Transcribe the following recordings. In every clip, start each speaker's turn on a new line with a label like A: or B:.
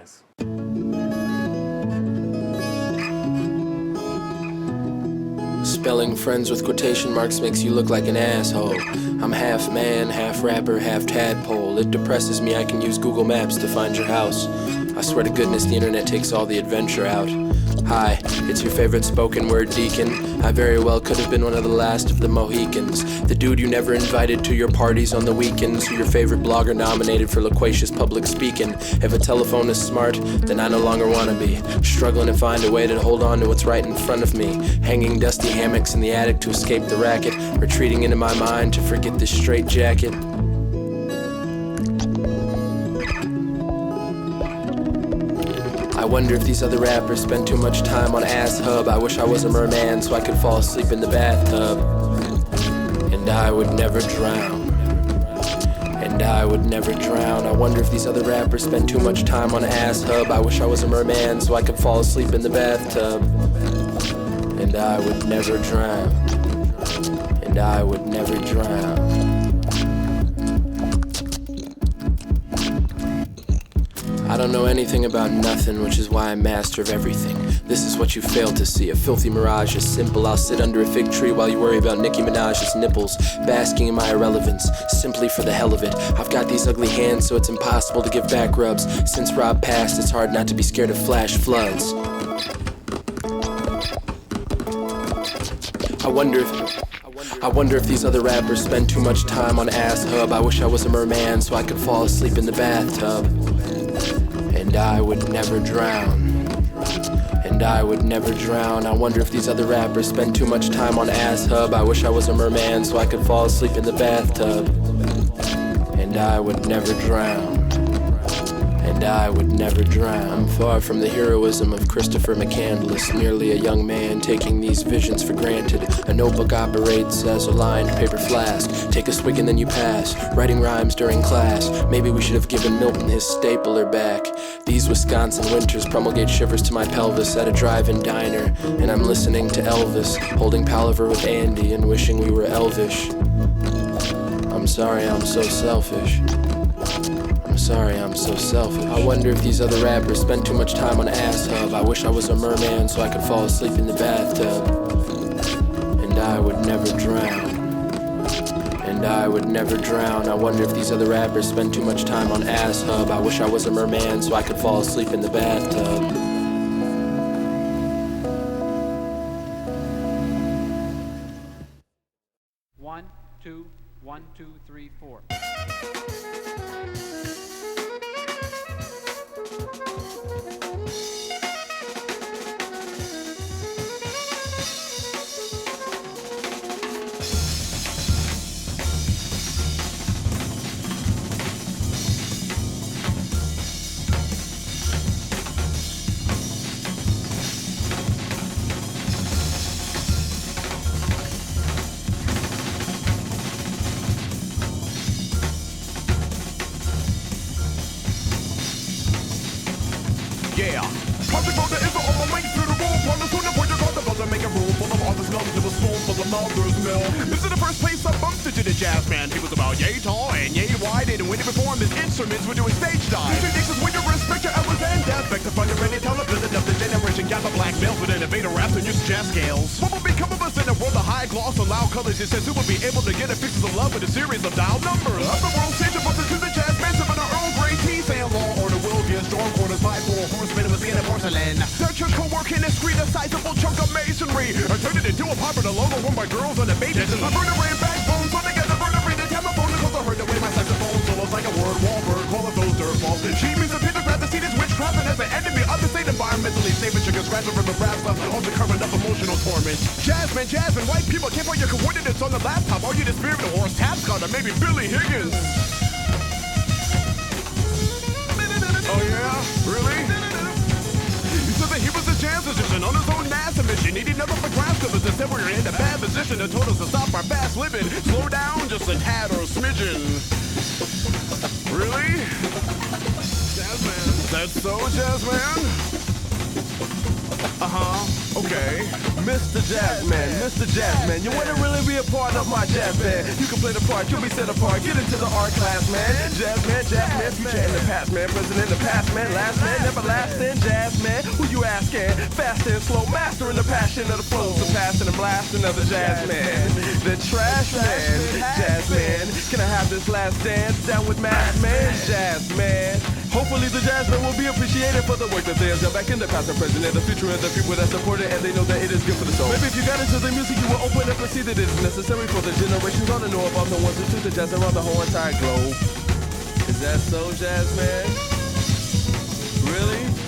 A: guys.
B: Spelling friends with quotation marks makes you look like an asshole. I'm half man, half rapper, half tadpole. It depresses me I can use Google Maps to find your house. I swear to goodness the internet takes all the adventure out. Hi, it's your favorite spoken word deacon. I very well could have been one of the last of the Mohicans. The dude you never invited to your parties on the weekends. Who your favorite blogger nominated for loquacious public speaking. If a telephone is smart, then I no longer wanna be. Struggling to find a way to hold on to what's right in front of me. Hanging dusty hammocks in the attic to escape the racket. Retreating into my mind to forget this straitjacket. I wonder if these other rappers spend too much time on Ass Hub. I wish I was a merman so I could fall asleep in the bathtub. And I would never drown. And I would never drown. I wonder if these other rappers spend too much time on Ass Hub. I wish I was a merman so I could fall asleep in the bathtub. And I would never drown. And I would never drown. I don't know anything about nothing, which is why I'm master of everything. This is what you fail to see, a filthy mirage is simple. I'll sit under a fig tree while you worry about Nicki Minaj's nipples, basking in my irrelevance, simply for the hell of it. I've got these ugly hands, so it's impossible to give back rubs. Since Rob passed, it's hard not to be scared of flash floods. I wonder if these other rappers spend too much time on Ass Hub. I wish I was a merman so I could fall asleep in the bathtub. And I would never drown. And I would never drown. I wonder if these other rappers spend too much time on Ass Hub. I wish I was a merman so I could fall asleep in the bathtub. And I would never drown. And I would never drown. I'm far from the heroism of Christopher McCandless, merely a young man taking these visions for granted. A notebook operates as a lined paper flask. Take a swig and then you pass, writing rhymes during class. Maybe we should have given Milton his stapler back. These Wisconsin winters promulgate shivers to my pelvis at a drive-in diner. And I'm listening to Elvis, holding palaver with Andy and wishing we were elvish. I'm sorry I'm so selfish. I'm sorry I'm so selfish. I wonder if these other rappers spend too much time on Ass Hub. I wish I was a merman so I could fall asleep in the bathtub. And I would never drown. And I would never drown. I wonder if these other rappers spend too much time on Ass Hub. I wish I was a merman so I could fall asleep in the bathtub.
C: One, two, 1, 2, 3, 4.
D: Yeah. Project Brother is the only link to the rule. Partner soon to put your brother, brother, make a room full of all this love to a spoonful of mother's milk. This is the first place I bumped into the jazz man. He was about yay tall and yay wide, and when he performed his instruments were doing stage dives. Introduces with your respect, your hours and death. Back to front of any television of the generation gap of black males with innovator raps and use jazz scales. What will become of us in a world of high gloss and loud colors? He says who will be able to get a pictures of love with a series of dial numbers. Of the world stage of us to the jazz man, sipping our own Grey tea, saying law or the will be a storm corners by 4 horsemen of a skin of porcelain. Search your co-work in a screen, a sizable chunk of masonry. Or turn it into a popular logo worn by girls on the beaches. I burn away backbones, so together burn away the telephone. Cause I heard the way my saxophone solos like a word Wahlberg, call it those dirt balls. She means a pictograph, the seed is witchcraft, and as an enemy of the state environmentally safe, and you can scratch over the brass stuff on the current of emotional torment. Jasmine, white people can't put your coordinates on the laptop. Are you the spirit of Horace Tapscott or maybe Billy Higgins? Oh yeah? Really? He said that he was a jazz musician on his own massive mission. He did nothing but grasp covers and said we were in a bad position and told us to stop our fast living. Slow down just a tad or a smidgen. Really? Jazzman. That's so, Jazzman?
A: Okay. Mr. Jazzman, you wanna really be a part of my jazz band? You can play the part, you'll be set apart. Get into the art class, man. Jazzman, future and the past, man. Present in the past, man. Last man, everlasting jazzman. Who you asking? Fast and slow, mastering the passion of the flow, surpassing and blasting of the jazzman. The trash man, jazzman. Can I have this last dance down with Mass Man, jazzman? Hopefully the jazzmen will be appreciated for the work that they have done back in the past and present and the future and the people that support it, and they know that it is good for the soul. Maybe if you got into the music, you will open up and see that it is necessary for the generations on to know about the ones who took the jazz around the whole entire globe. Is that so, jazzman? Really?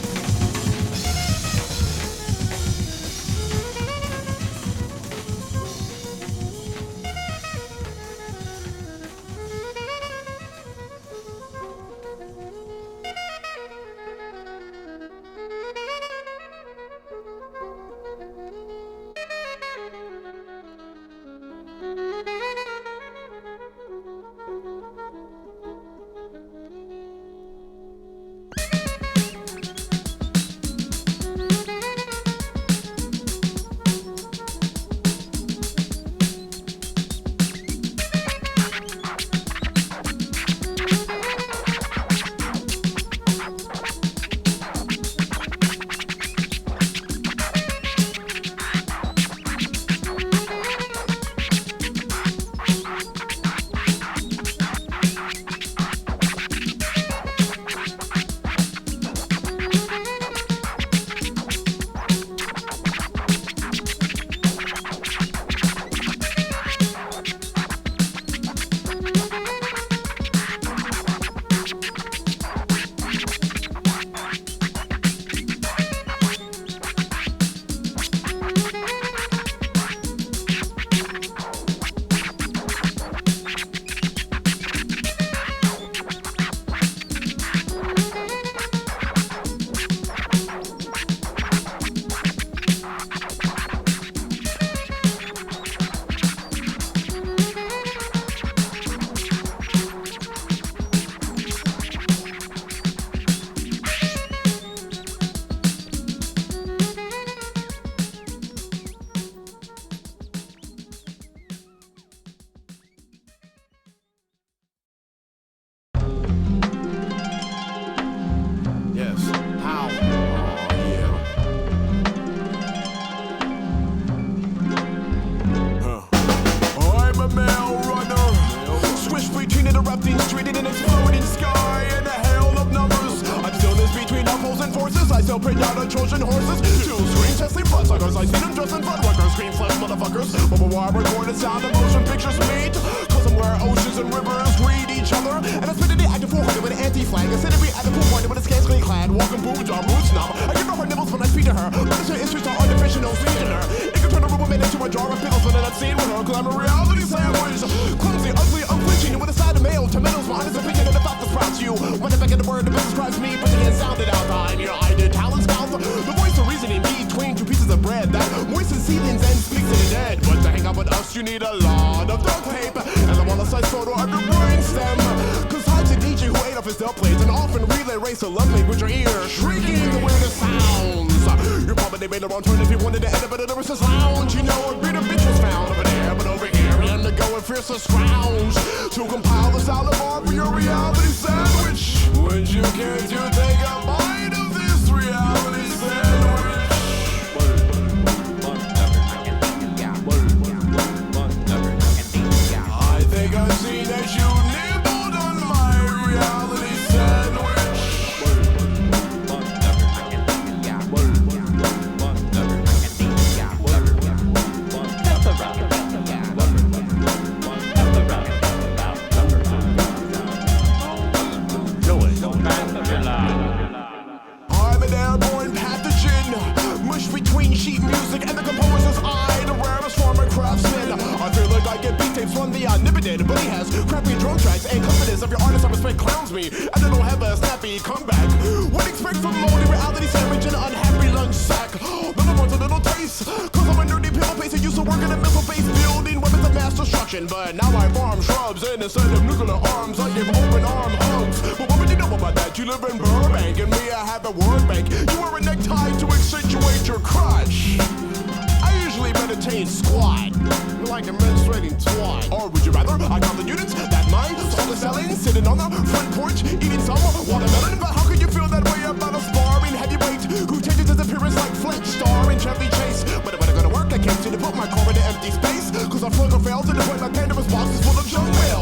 D: But now I farm shrubs and instead of nuclear arms I give open arm hugs. But what would you know about about that. You live in Burbank, and me, I have a word bank. You wear a necktie to accentuate your crotch. I usually meditate squat. You're like a menstruating twat. Or would you rather I count the units that mine sold the selling, sitting on the front porch, eating some watermelon? But how could you feel that way about a sparring heavyweight who changes his appearance like Flint, star in Chevy Chase? But when I go to work, I can't seem to put my car into empty space, cause I flung or failed to the point my Pandora's box is full of junk mail.